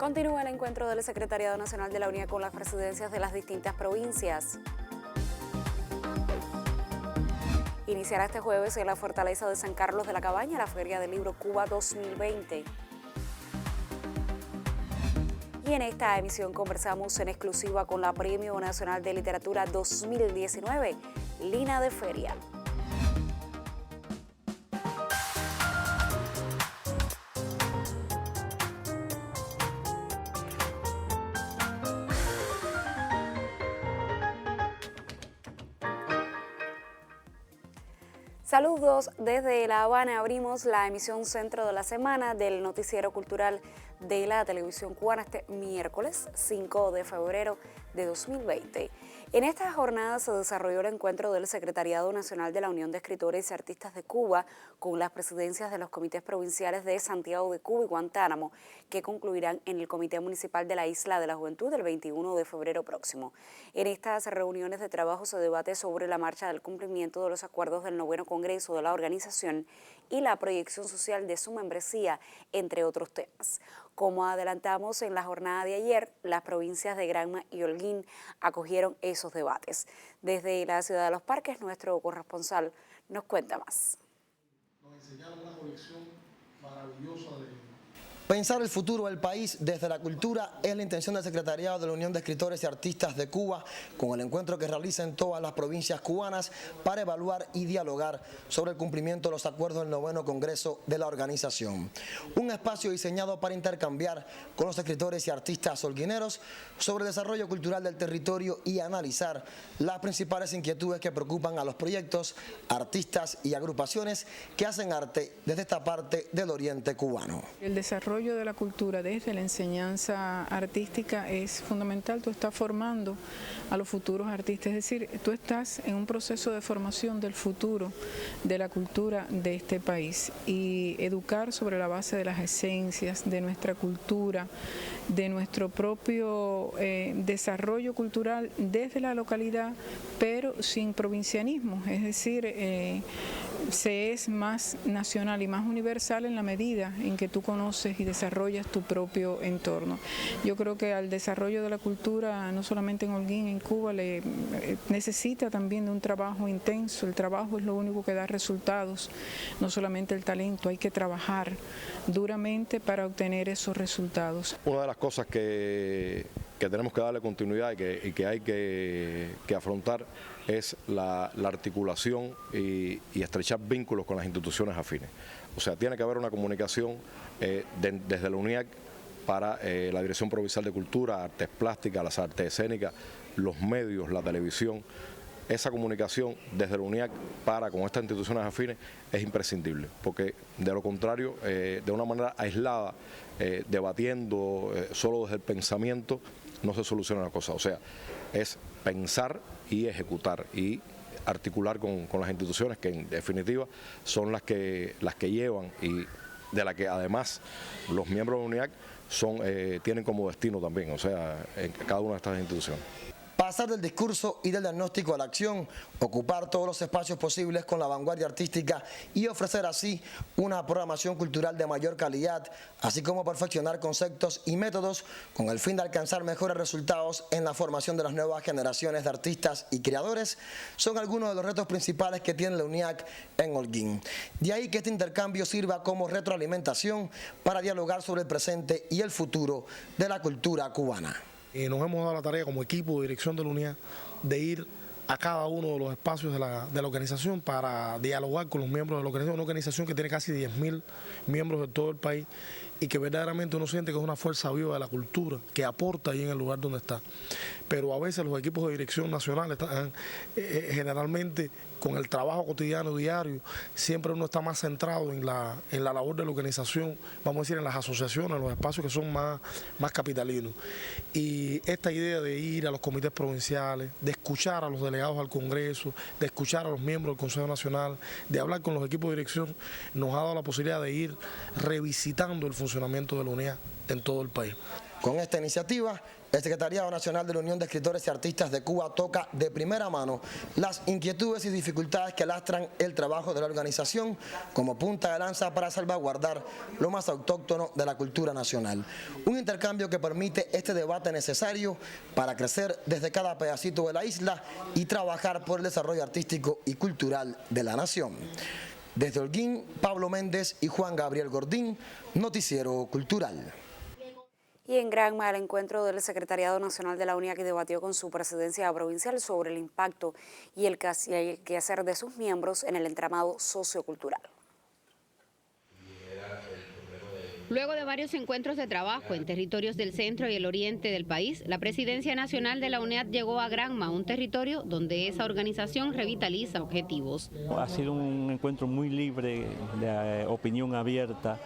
Continúa el encuentro del Secretariado Nacional de la UNIAC con las presidencias de las distintas provincias. Iniciará este jueves en la Fortaleza de San Carlos de la Cabaña la Feria del Libro Cuba 2020. Y en esta emisión conversamos en exclusiva con la Premio Nacional de Literatura 2019, Lina de Feria. Saludos desde La Habana. Abrimos la emisión centro de la semana del noticiero cultural de la televisión cubana este miércoles 5 de febrero de 2020. En esta jornada se desarrolló el encuentro del Secretariado Nacional de la Unión de Escritores y Artistas de Cuba con las presidencias de los comités provinciales de Santiago de Cuba y Guantánamo, que concluirán en el Comité Municipal de la Isla de la Juventud el 21 de febrero próximo. En estas reuniones de trabajo se debate sobre la marcha del cumplimiento de los acuerdos del 9º Congreso de la organización y la proyección social de su membresía, entre otros temas. Como adelantamos en la jornada de ayer, las provincias de Granma y Holguín acogieron esos debates. Desde la ciudad de Los Parques, nuestro corresponsal nos cuenta más. Nos enseñaron una colección maravillosa de... Pensar el futuro del país desde la cultura es la intención del Secretariado de la Unión de Escritores y Artistas de Cuba con el encuentro que realiza en todas las provincias cubanas para evaluar y dialogar sobre el cumplimiento de los acuerdos del 9º Congreso de la organización. Un espacio diseñado para intercambiar con los escritores y artistas holguineros sobre el desarrollo cultural del territorio y analizar las principales inquietudes que preocupan a los proyectos, artistas y agrupaciones que hacen arte desde esta parte del oriente cubano. El desarrollo de la cultura desde la enseñanza artística es fundamental. Tú estás formando a los futuros artistas, es decir, tú estás en un proceso de formación del futuro de la cultura de este país, y educar sobre la base de las esencias de nuestra cultura, de nuestro propio desarrollo cultural desde la localidad, pero sin provincianismo, es decir, se es más nacional y más universal en la medida en que tú conoces y desarrollas tu propio entorno. Yo creo que al desarrollo de la cultura, no solamente en Holguín, en Cuba, necesita también de un trabajo intenso. El trabajo es lo único que da resultados, no solamente el talento, hay que trabajar duramente para obtener esos resultados. Una de las cosas que tenemos que darle continuidad y que hay que afrontar es la articulación y estrechar vínculos con las instituciones afines. O sea, tiene que haber una comunicación desde la UNIAC para la Dirección Provincial de Cultura, Artes Plásticas, las artes escénicas, los medios, la televisión. Esa comunicación desde la UNIAC con estas instituciones afines es imprescindible, porque de lo contrario, de una manera aislada, debatiendo solo desde el pensamiento, no se soluciona la cosa. O sea, es pensar y ejecutar y articular con las instituciones que en definitiva son las que llevan y de las que además los miembros de la UNIAC tienen como destino también, o sea, en cada una de estas instituciones. Pasar del discurso y del diagnóstico a la acción, ocupar todos los espacios posibles con la vanguardia artística y ofrecer así una programación cultural de mayor calidad, así como perfeccionar conceptos y métodos con el fin de alcanzar mejores resultados en la formación de las nuevas generaciones de artistas y creadores, son algunos de los retos principales que tiene la UNIAC en Holguín. De ahí que este intercambio sirva como retroalimentación para dialogar sobre el presente y el futuro de la cultura cubana. Nos hemos dado la tarea como equipo de dirección de la UNIAC de ir a cada uno de los espacios de la organización para dialogar con los miembros de la organización, una organización que tiene casi 10.000 miembros de todo el país y que verdaderamente uno siente que es una fuerza viva de la cultura que aporta ahí en el lugar donde está. Pero a veces los equipos de dirección nacional están generalmente con el trabajo cotidiano, diario, siempre uno está más centrado en la labor de la organización, vamos a decir, en las asociaciones, en los espacios que son más capitalinos. Y esta idea de ir a los comités provinciales, de escuchar a los delegados al Congreso, de escuchar a los miembros del Consejo Nacional, de hablar con los equipos de dirección, nos ha dado la posibilidad de ir revisitando el funcionamiento de la UNIAC en todo el país. Con esta iniciativa, El Secretariado Nacional de la Unión de Escritores y Artistas de Cuba toca de primera mano las inquietudes y dificultades que lastran el trabajo de la organización como punta de lanza para salvaguardar lo más autóctono de la cultura nacional. Un intercambio que permite este debate necesario para crecer desde cada pedacito de la isla y trabajar por el desarrollo artístico y cultural de la nación. Desde Holguín, Pablo Méndez y Juan Gabriel Gordín, Noticiero Cultural. Y en Granma, el encuentro del Secretariado Nacional de la UNIAC debatió con su presidencia provincial sobre el impacto y el quehacer de sus miembros en el entramado sociocultural. Luego de varios encuentros de trabajo en territorios del centro y el oriente del país, la Presidencia Nacional de la UNEAD llegó a Granma, un territorio donde esa organización revitaliza objetivos. Ha sido un encuentro muy libre, de opinión abierta,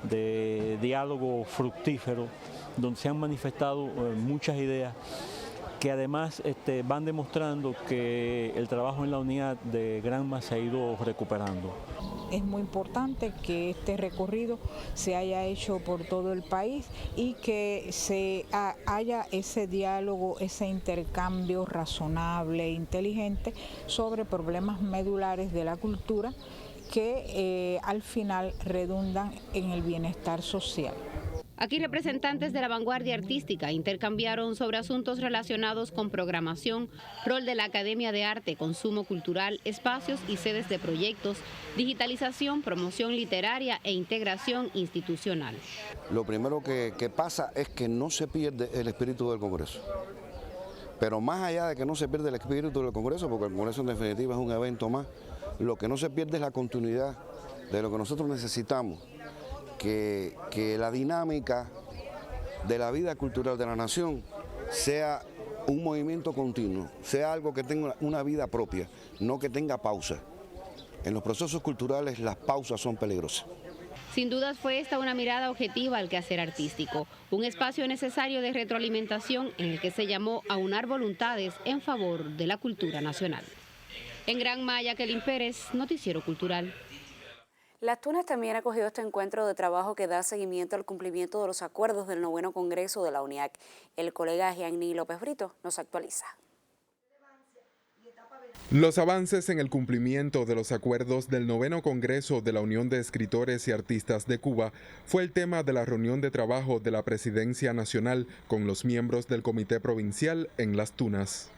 de diálogo fructífero, donde se han manifestado muchas ideas que además van demostrando que el trabajo en la unidad de Granma se ha ido recuperando. Es muy importante que este recorrido se haya hecho por todo el país y que haya ese diálogo, ese intercambio razonable e inteligente sobre problemas medulares de la cultura que al final redundan en el bienestar social. Aquí representantes de la vanguardia artística intercambiaron sobre asuntos relacionados con programación, rol de la Academia de Arte, consumo cultural, espacios y sedes de proyectos, digitalización, promoción literaria e integración institucional. Lo primero que pasa es que no se pierde el espíritu del Congreso. Pero más allá de que no se pierde el espíritu del Congreso, porque el Congreso en definitiva es un evento más, lo que no se pierde es la continuidad de lo que nosotros necesitamos. Que la dinámica de la vida cultural de la nación sea un movimiento continuo, sea algo que tenga una vida propia, no que tenga pausa. En los procesos culturales las pausas son peligrosas. Sin dudas fue esta una mirada objetiva al quehacer artístico, un espacio necesario de retroalimentación en el que se llamó a unar voluntades en favor de la cultura nacional. En Granma, Jacqueline Pérez, Noticiero Cultural. Las Tunas también ha acogido este encuentro de trabajo que da seguimiento al cumplimiento de los acuerdos del 9º Congreso de la UNIAC. El colega Gianni López Brito nos actualiza. Los avances en el cumplimiento de los acuerdos del 9º Congreso de la Unión de Escritores y Artistas de Cuba fue el tema de la reunión de trabajo de la Presidencia Nacional con los miembros del Comité Provincial en Las Tunas.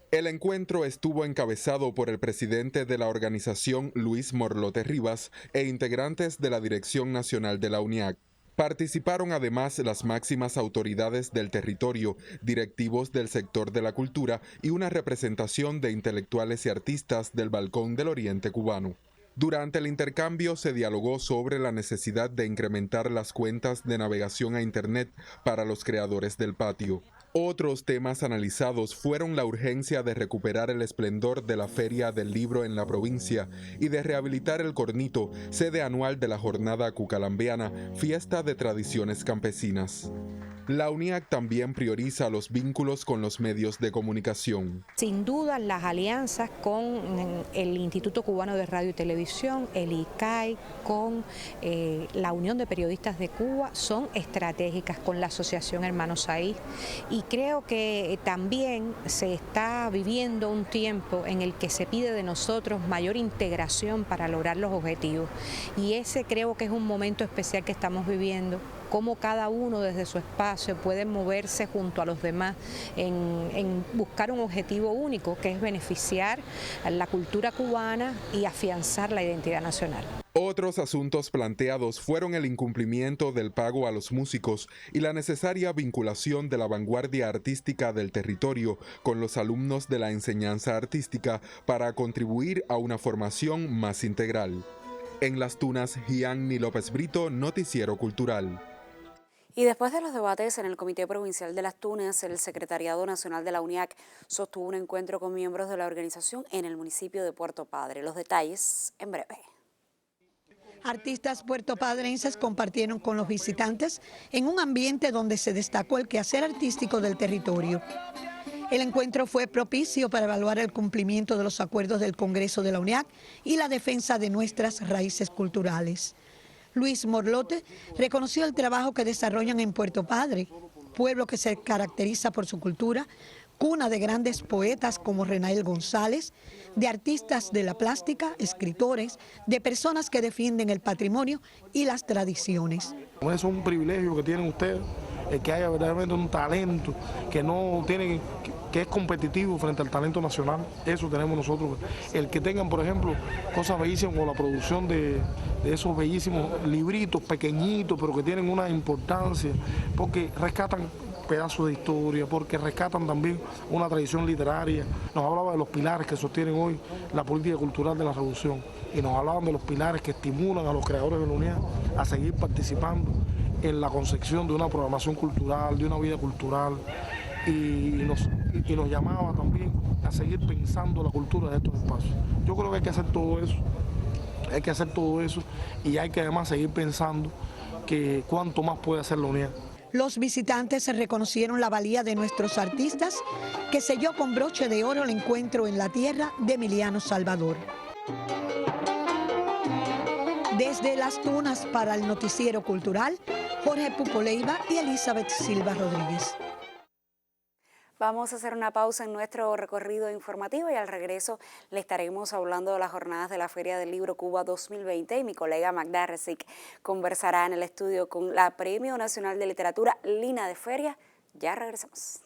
El encuentro estuvo encabezado por el presidente de la organización, Luis Morlote Rivas, e integrantes de la Dirección Nacional de la UNIAC. Participaron además las máximas autoridades del territorio, directivos del sector de la cultura y una representación de intelectuales y artistas del Balcón del Oriente cubano. Durante el intercambio se dialogó sobre la necesidad de incrementar las cuentas de navegación a Internet para los creadores del patio. Otros temas analizados fueron la urgencia de recuperar el esplendor de la Feria del Libro en la provincia y de rehabilitar el Cornito, sede anual de la Jornada Cucalambiana, fiesta de tradiciones campesinas. La UNIAC también prioriza los vínculos con los medios de comunicación. Sin duda, las alianzas con el Instituto Cubano de Radio y Televisión, el ICAI, con la Unión de Periodistas de Cuba son estratégicas, con la Asociación Hermanos Saiz, y creo que también se está viviendo un tiempo en el que se pide de nosotros mayor integración para lograr los objetivos, y ese creo que es un momento especial que estamos viviendo, cómo cada uno desde su espacio puede moverse junto a los demás en buscar un objetivo único, que es beneficiar a la cultura cubana y afianzar la identidad nacional. Otros asuntos planteados fueron el incumplimiento del pago a los músicos y la necesaria vinculación de la vanguardia artística del territorio con los alumnos de la enseñanza artística para contribuir a una formación más integral. En Las Tunas, Gianni López Brito, Noticiero Cultural. Y después de los debates en el Comité Provincial de Las Tunas, el Secretariado Nacional de la UNIAC sostuvo un encuentro con miembros de la organización en el municipio de Puerto Padre. Los detalles en breve. Artistas puertopadrenses compartieron con los visitantes en un ambiente donde se destacó el quehacer artístico del territorio. El encuentro fue propicio para evaluar el cumplimiento de los acuerdos del Congreso de la UNIAC y la defensa de nuestras raíces culturales. Luis Morlote reconoció el trabajo que desarrollan en Puerto Padre, pueblo que se caracteriza por su cultura, cuna de grandes poetas como Renael González, de artistas de la plástica, escritores, de personas que defienden el patrimonio y las tradiciones. Es un privilegio que tienen ustedes, el que haya verdaderamente un talento que no tiene, que es competitivo frente al talento nacional. Eso tenemos nosotros. El que tengan, por ejemplo, cosas bellísimas como la producción de esos bellísimos libritos pequeñitos, pero que tienen una importancia, porque rescatan pedazos de historia, porque rescatan también una tradición literaria. Nos hablaba de los pilares que sostienen hoy la política cultural de la revolución y nos hablaban de los pilares que estimulan a los creadores de la unidad a seguir participando en la concepción de una programación cultural, de una vida cultural, y nos llamaba también a seguir pensando la cultura de estos espacios. Yo creo que hay que hacer todo eso, y hay que además seguir pensando que cuánto más puede hacer la unidad. Los visitantes reconocieron la valía de nuestros artistas, que selló con broche de oro el encuentro en la tierra de Emiliano Salvador. Desde Las Tunas para el Noticiero Cultural, Jorge Pupo Leiva y Elizabeth Silva Rodríguez. Vamos a hacer una pausa en nuestro recorrido informativo y al regreso le estaremos hablando de las jornadas de la Feria del Libro Cuba 2020 y mi colega Magda Resic conversará en el estudio con la Premio Nacional de Literatura Lina de Feria. Ya regresamos.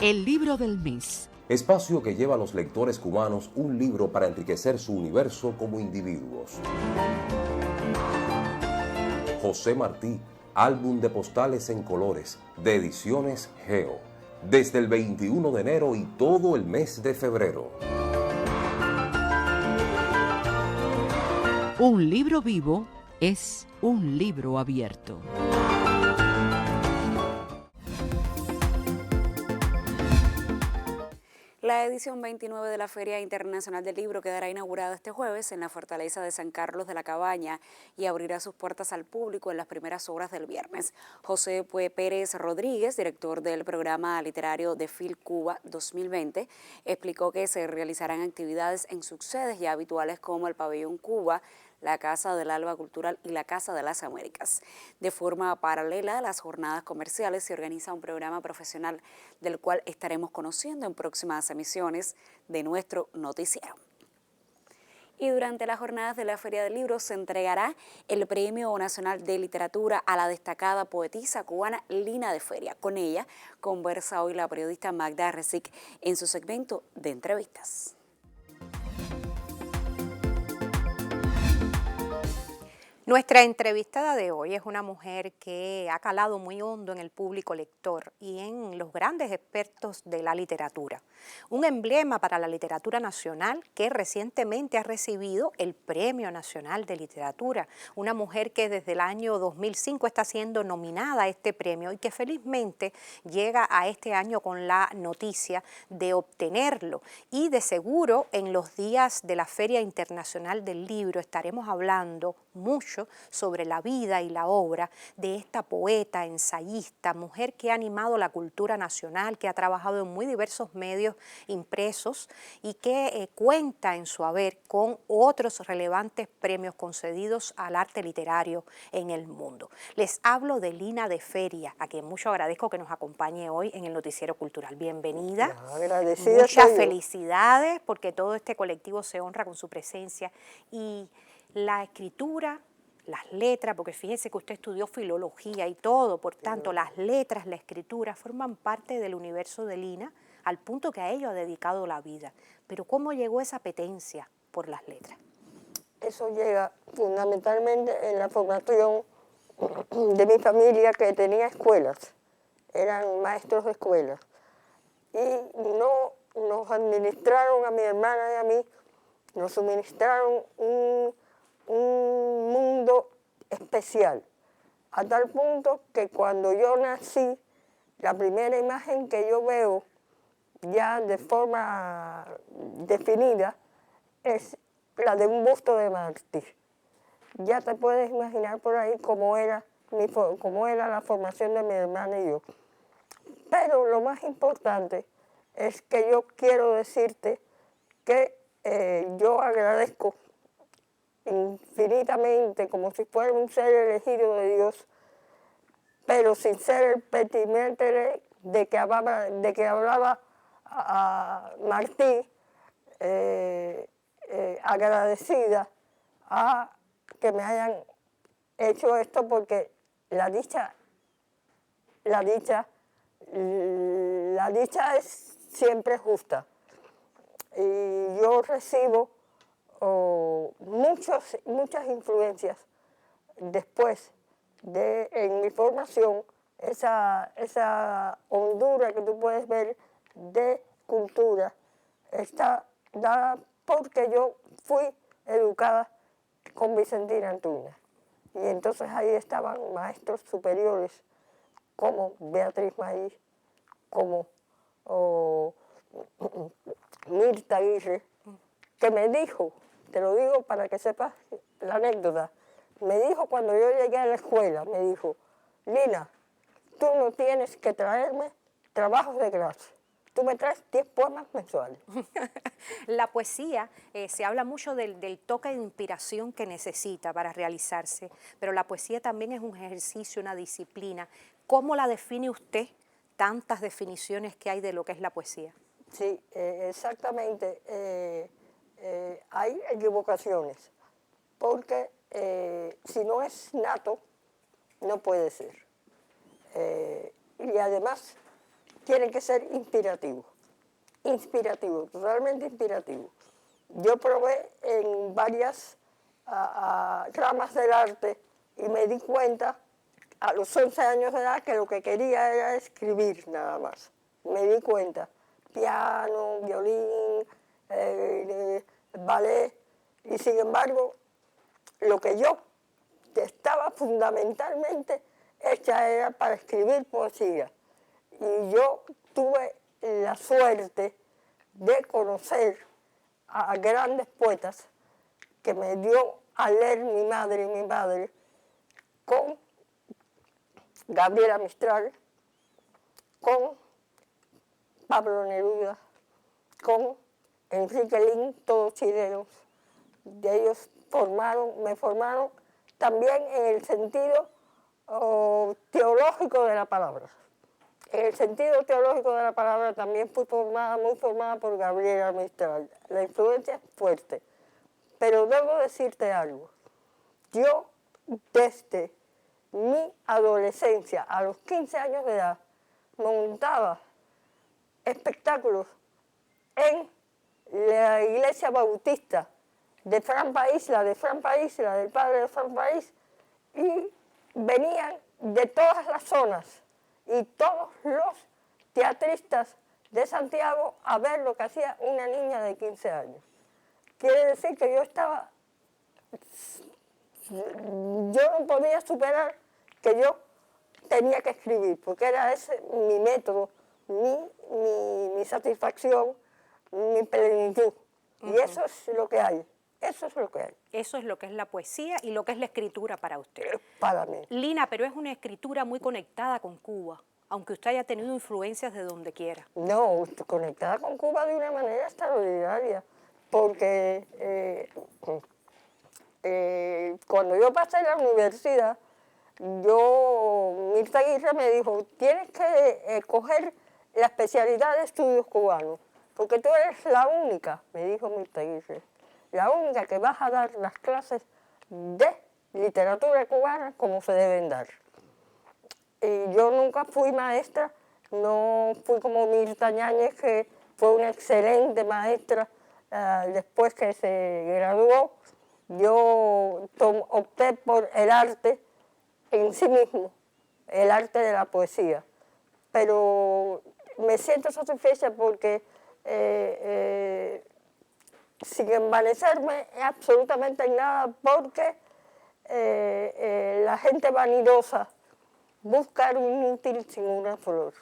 El libro del mes. Espacio que lleva a los lectores cubanos un libro para enriquecer su universo como individuos. José Martí, álbum de postales en colores, de Ediciones Geo. Desde el 21 de enero y todo el mes de febrero. Un libro vivo es un libro abierto. La edición 29 de la Feria Internacional del Libro quedará inaugurada este jueves en la Fortaleza de San Carlos de la Cabaña y abrirá sus puertas al público en las primeras horas del viernes. José Pérez Rodríguez, director del programa literario de FIL Cuba 2020, explicó que se realizarán actividades en sus sedes ya habituales como el Pabellón Cuba, la Casa del Alba Cultural y la Casa de las Américas. De forma paralela a las jornadas comerciales se organiza un programa profesional del cual estaremos conociendo en próximas emisiones de nuestro noticiero. Y durante las jornadas de la Feria del Libro se entregará el Premio Nacional de Literatura a la destacada poetisa cubana Lina de Feria. Con ella conversa hoy la periodista Magda Resic en su segmento de entrevistas. Nuestra entrevistada de hoy es una mujer que ha calado muy hondo en el público lector y en los grandes expertos de la literatura. Un emblema para la literatura nacional que recientemente ha recibido el Premio Nacional de Literatura. Una mujer que desde el año 2005 está siendo nominada a este premio y que felizmente llega a este año con la noticia de obtenerlo. Y de seguro en los días de la Feria Internacional del Libro estaremos hablando mucho sobre la vida y la obra de esta poeta, ensayista, mujer que ha animado la cultura nacional, que ha trabajado en muy diversos medios impresos y que cuenta en su haber con otros relevantes premios concedidos al arte literario en el mundo. Les hablo de Lina de Feria, a quien mucho agradezco que nos acompañe hoy en el Noticiero Cultural. Bienvenida. Agradecida. Muchas felicidades porque todo este colectivo se honra con su presencia y la escritura, las letras, porque fíjese que usted estudió filología y todo, por tanto las letras, la escritura forman parte del universo de Lina al punto que a ello ha dedicado la vida. Pero ¿cómo llegó esa apetencia por las letras? Eso llega fundamentalmente en la formación de mi familia que tenía escuelas, eran maestros de escuelas y no nos administraron a mi hermana y a mí, nos suministraron un mundo especial, a tal punto que cuando yo nací, la primera imagen que yo veo ya de forma definida es la de un busto de Martí. Ya te puedes imaginar por ahí cómo era la formación de mi hermana y yo. Pero lo más importante es que yo quiero decirte que yo agradezco infinitamente, como si fuera un ser elegido de Dios, pero sin ser el petimetre de que hablaba a Martí, agradecida a que me hayan hecho esto, porque la dicha es siempre justa. Y yo recibo muchas influencias después de, en mi formación, esa hondura que tú puedes ver de cultura, está dada porque yo fui educada con Vicentina Antuña. Y entonces ahí estaban maestros superiores como Beatriz Maíz, como Mirta Aguirre, que me dijo, te lo digo para que sepas la anécdota, me dijo cuando yo llegué a la escuela, me dijo, Lina, tú no tienes que traerme trabajos de clase, tú me traes 10 poemas mensuales. La poesía, se habla mucho del toque de inspiración que necesita para realizarse, pero la poesía también es un ejercicio, una disciplina. ¿Cómo la define usted? Tantas definiciones que hay de lo que es la poesía. Sí, exactamente. Hay equivocaciones, porque si no es nato, no puede ser. Y además tiene que ser inspirativo, totalmente inspirativo. Yo probé en varias ramas del arte y me di cuenta a los 11 años de edad que lo que quería era escribir nada más. Me di cuenta, piano, violín, ballet, y sin embargo, lo que yo estaba fundamentalmente hecha era para escribir poesía. Y yo tuve la suerte de conocer a grandes poetas que me dio a leer mi madre, con Gabriela Mistral, con Pablo Neruda, con Enrique Lin, todos chilenos. De ellos me formaron también en el sentido teológico de la palabra. En el sentido teológico de la palabra también fui muy formada por Gabriela Mistral. La influencia es fuerte. Pero debo decirte algo. Yo, desde mi adolescencia, a los 15 años de edad, montaba espectáculos en la iglesia bautista de Fran País, la del padre de Fran País, y venían de todas las zonas y todos los teatristas de Santiago a ver lo que hacía una niña de 15 años. Quiere decir que yo no podía superar que yo tenía que escribir, porque era ese mi método, mi satisfacción, mi plenitud. Y eso es lo que hay. Eso es lo que hay. Eso es lo que es la poesía y lo que es la escritura para usted. Para mí. Lina, pero es una escritura muy conectada con Cuba, aunque usted haya tenido influencias de donde quiera. No, conectada con Cuba de una manera extraordinaria, porque cuando yo pasé a la universidad, Mirta Aguirre me dijo, tienes que escoger la especialidad de estudios cubanos, porque tú eres la única, me dijo Mirta Aguirre, la única que vas a dar las clases de literatura cubana como se deben dar. Y yo nunca fui maestra, no fui como Mirta Ñáñez, que fue una excelente maestra después que se graduó. Yo opté por el arte en sí mismo, el arte de la poesía. Pero me siento satisfecha porque sin envanecerme absolutamente en nada, porque la gente vanidosa busca un inútil sin una flor.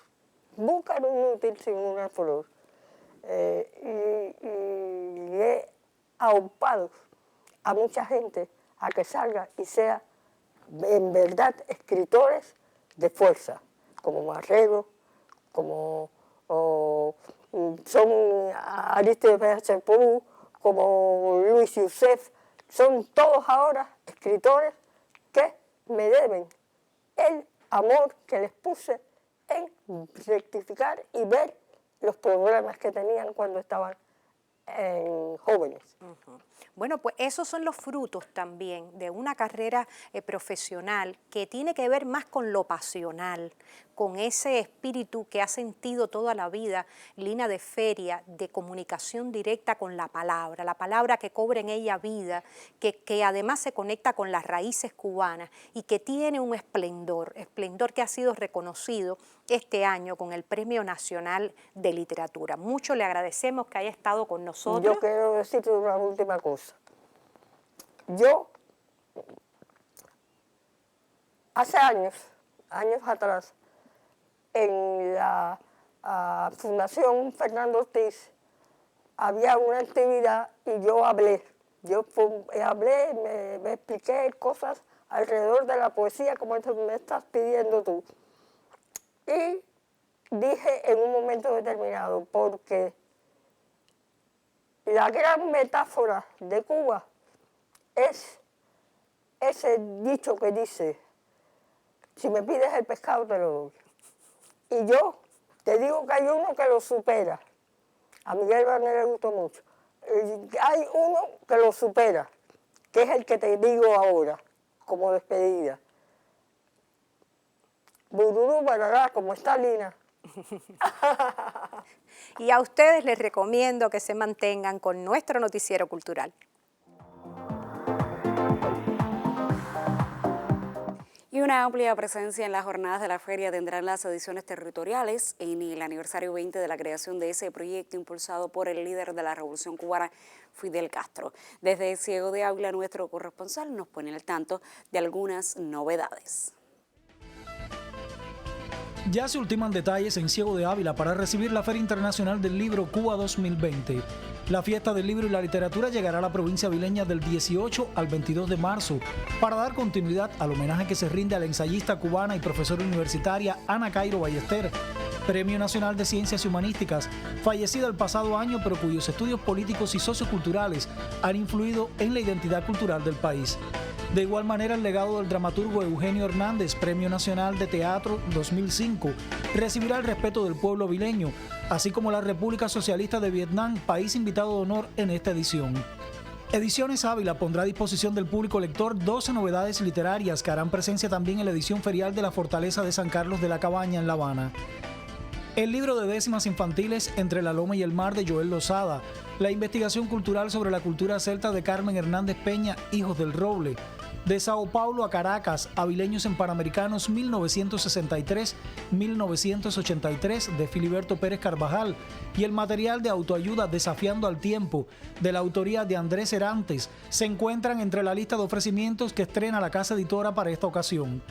Busca un inútil sin una flor. Y he aupado a mucha gente a que salga y sea en verdad escritores de fuerza, como Marrero, como son Aristides Beachepú, como Luis Youssef, son todos ahora escritores que me deben el amor que les puse en rectificar y ver los problemas que tenían cuando estaban jóvenes. Bueno, pues esos son los frutos también de una carrera profesional que tiene que ver más con lo pasional, con ese espíritu que ha sentido toda la vida Lina de Feria, de comunicación directa con la palabra que cobra en ella vida, que además se conecta con las raíces cubanas y que tiene un esplendor que ha sido reconocido este año con el Premio Nacional de Literatura. Mucho le agradecemos que haya estado con nosotros. Yo quiero decirte una última cosa. Yo, hace años atrás, en la Fundación Fernando Ortiz, había una actividad y yo hablé. Me expliqué cosas alrededor de la poesía como me estás pidiendo tú. Y dije en un momento determinado, porque la gran metáfora de Cuba es ese dicho que dice, si me pides el pescado te lo doy. Y yo te digo que hay uno que lo supera. A Miguel Barnet le gustó mucho. Hay uno que lo supera, que es el que te digo ahora, como despedida. Bururú, barará, como está Lina. Y a ustedes les recomiendo que se mantengan con nuestro noticiero cultural. Y una amplia presencia en las jornadas de la feria tendrán las ediciones territoriales en el aniversario 20 de la creación de ese proyecto impulsado por el líder de la Revolución Cubana, Fidel Castro. Desde Ciego de Ávila, nuestro corresponsal nos pone al tanto de algunas novedades. Ya se ultiman detalles en Ciego de Ávila para recibir la Feria Internacional del Libro Cuba 2020. La fiesta del libro y la literatura llegará a la provincia avileña del 18 al 22 de marzo para dar continuidad al homenaje que se rinde a la ensayista cubana y profesora universitaria Ana Cairo Ballester, Premio Nacional de Ciencias Humanísticas, fallecida el pasado año, pero cuyos estudios políticos y socioculturales han influido en la identidad cultural del país. De igual manera, el legado del dramaturgo Eugenio Hernández, Premio Nacional de Teatro 2005, recibirá el respeto del pueblo avileño, así como la República Socialista de Vietnam, país invitado de honor en esta edición. Ediciones Ávila pondrá a disposición del público lector 12 novedades literarias que harán presencia también en la edición ferial de la Fortaleza de San Carlos de la Cabaña en La Habana. El libro de décimas infantiles Entre la Loma y el Mar de Joel Lozada, la investigación cultural sobre la cultura celta de Carmen Hernández Peña, Hijos del Roble, de Sao Paulo a Caracas, Avileños en Panamericanos 1963-1983 de Filiberto Pérez Carvajal y el material de autoayuda Desafiando al Tiempo de la autoría de Andrés Herantes se encuentran entre la lista de ofrecimientos que estrena la casa editora para esta ocasión.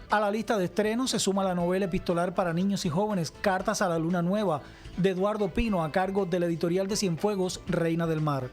A la lista de estrenos se suma la novela epistolar para niños y jóvenes Cartas a la Luna Nueva de Eduardo Pino a cargo de la editorial de Cienfuegos Reina del Mar.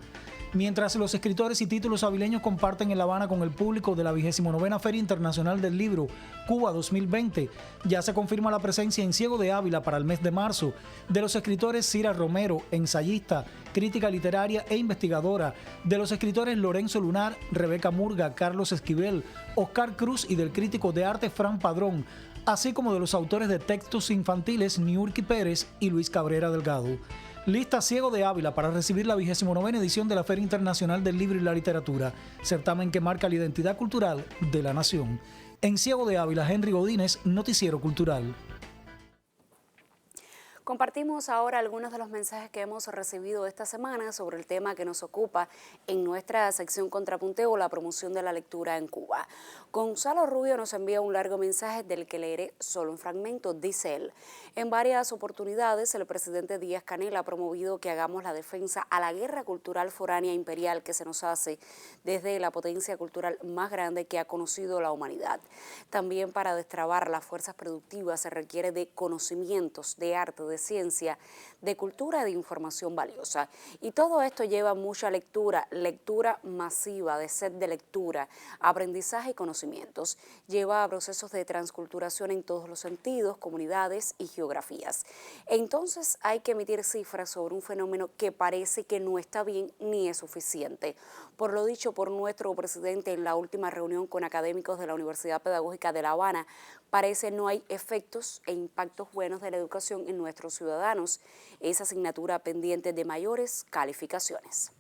Mientras los escritores y títulos avileños comparten en La Habana con el público de la 29ª Feria Internacional del Libro Cuba 2020, ya se confirma la presencia en Ciego de Ávila para el mes de marzo de los escritores Cira Romero, ensayista, crítica literaria e investigadora, de los escritores Lorenzo Lunar, Rebeca Murga, Carlos Esquivel, Oscar Cruz y del crítico de arte Fran Padrón, así como de los autores de textos infantiles Niurki Pérez y Luis Cabrera Delgado. Lista Ciego de Ávila para recibir la 29ª edición de la Feria Internacional del Libro y la Literatura, certamen que marca la identidad cultural de la nación. En Ciego de Ávila, Henry Godínez, Noticiero Cultural. Compartimos ahora algunos de los mensajes que hemos recibido esta semana sobre el tema que nos ocupa en nuestra sección Contrapunteo, la promoción de la lectura en Cuba. Gonzalo Rubio nos envía un largo mensaje del que leeré solo un fragmento. Dice él: en varias oportunidades el presidente Díaz-Canel ha promovido que hagamos la defensa a la guerra cultural foránea imperial que se nos hace desde la potencia cultural más grande que ha conocido la humanidad. También para destrabar las fuerzas productivas se requiere de conocimientos, de arte, de ciencia, de cultura, de información valiosa. Y todo esto lleva mucha lectura, lectura masiva, de sed de lectura, aprendizaje y conocimientos. Lleva a procesos de transculturación en todos los sentidos, comunidades y geografías. Entonces hay que emitir cifras sobre un fenómeno que parece que no está bien ni es suficiente. Por lo dicho por nuestro presidente en la última reunión con académicos de la Universidad Pedagógica de La Habana, parece no hay efectos e impactos buenos de la educación en nuestros ciudadanos. Esa asignatura pendiente de mayores calificaciones.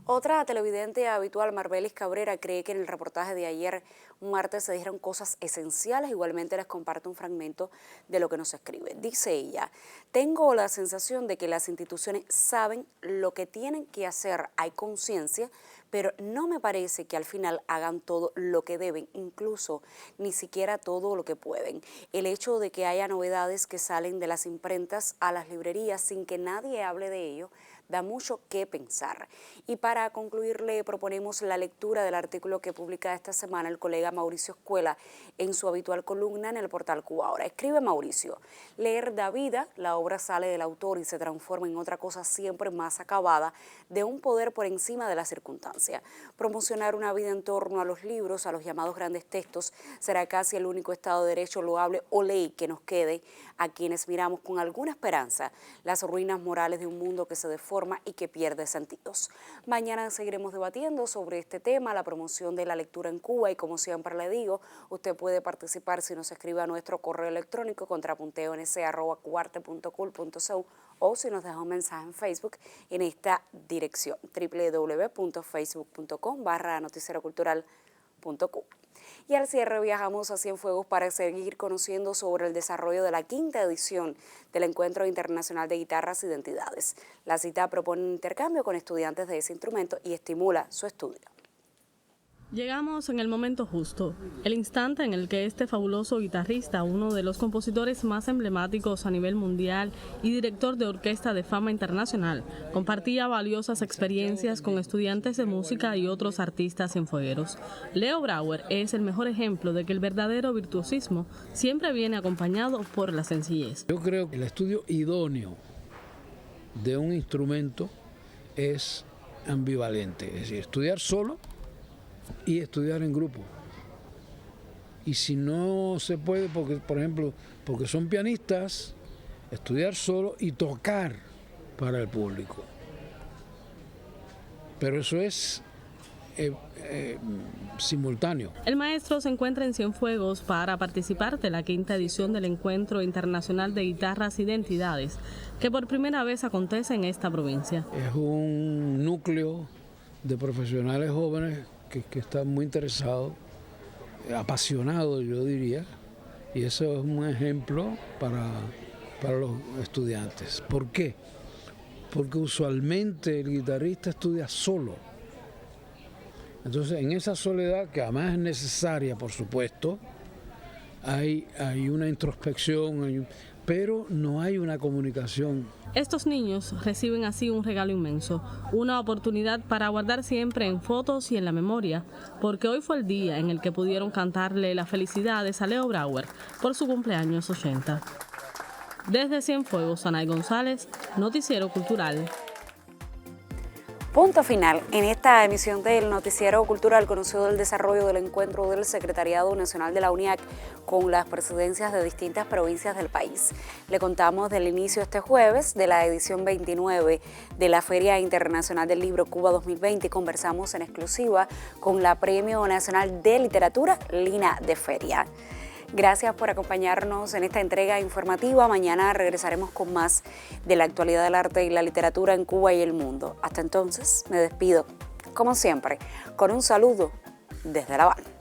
Otra televidente habitual, Marbelis Cabrera, cree que en el reportaje de ayer martes se dijeron cosas esenciales. Igualmente les comparto un fragmento de lo que nos escribe. Dice ella: tengo la sensación de que las instituciones saben lo que tienen que hacer, hay conciencia, pero no me parece que al final hagan todo lo que deben, incluso ni siquiera todo lo que pueden. El hecho de que haya novedades que salen de las imprentas a las librerías sin que nadie hable de ello, da mucho que pensar. Y para concluir, le proponemos la lectura del artículo que publica esta semana el colega Mauricio Escuela en su habitual columna en el portal Cuba Ahora. Escribe Mauricio: leer da vida, la obra sale del autor y se transforma en otra cosa siempre más acabada, de un poder por encima de la circunstancia. Promocionar una vida en torno a los libros, a los llamados grandes textos, será casi el único Estado de Derecho loable o ley que nos quede a quienes miramos con alguna esperanza las ruinas morales de un mundo que se deforma y que pierde sentidos. Mañana seguiremos debatiendo sobre este tema, la promoción de la lectura en Cuba, y como siempre le digo, usted puede participar si nos escribe a nuestro correo electrónico contrapunteo@cuarte.cul.cu o si nos deja un mensaje en Facebook en esta dirección www.facebook.com/noticierocultural.cu. Y al cierre viajamos a Cienfuegos para seguir conociendo sobre el desarrollo de la 5ª edición del Encuentro Internacional de Guitarras e Identidades. La cita propone un intercambio con estudiantes de ese instrumento y estimula su estudio. Llegamos en el momento justo, el instante en el que este fabuloso guitarrista, uno de los compositores más emblemáticos a nivel mundial y director de orquesta de fama internacional, compartía valiosas experiencias con estudiantes de música y otros artistas cienfuegueros. Leo Brauer es el mejor ejemplo de que el verdadero virtuosismo siempre viene acompañado por la sencillez. Yo creo que el estudio idóneo de un instrumento es ambivalente, es decir, estudiar solo y estudiar en grupo. Y si no se puede, porque, por ejemplo, porque son pianistas, estudiar solo y tocar para el público. Pero eso es simultáneo. El maestro se encuentra en Cienfuegos para participar de la 5ª edición del Encuentro Internacional de Guitarras e Identidades, que por primera vez acontece en esta provincia. Es un núcleo de profesionales jóvenes que están muy interesados, apasionados, yo diría, y eso es un ejemplo para los estudiantes. ¿Por qué? Porque usualmente el guitarrista estudia solo. Entonces, en esa soledad, que además es necesaria, por supuesto, hay una introspección, pero no hay una comunicación. Estos niños reciben así un regalo inmenso, una oportunidad para guardar siempre en fotos y en la memoria, porque hoy fue el día en el que pudieron cantarle las felicidades a Leo Brauer por su cumpleaños 80. Desde Cienfuegos, Anay González, Noticiero Cultural. Punto final en esta emisión del Noticiero Cultural, conocido del desarrollo del encuentro del Secretariado Nacional de la UNIAC con las presidencias de distintas provincias del país. Le contamos del inicio este jueves de la edición 29 de la Feria Internacional del Libro Cuba 2020 y conversamos en exclusiva con la Premio Nacional de Literatura Lina de Feria. Gracias por acompañarnos en esta entrega informativa. Mañana regresaremos con más de la actualidad del arte y la literatura en Cuba y el mundo. Hasta entonces, me despido, como siempre, con un saludo desde La Habana.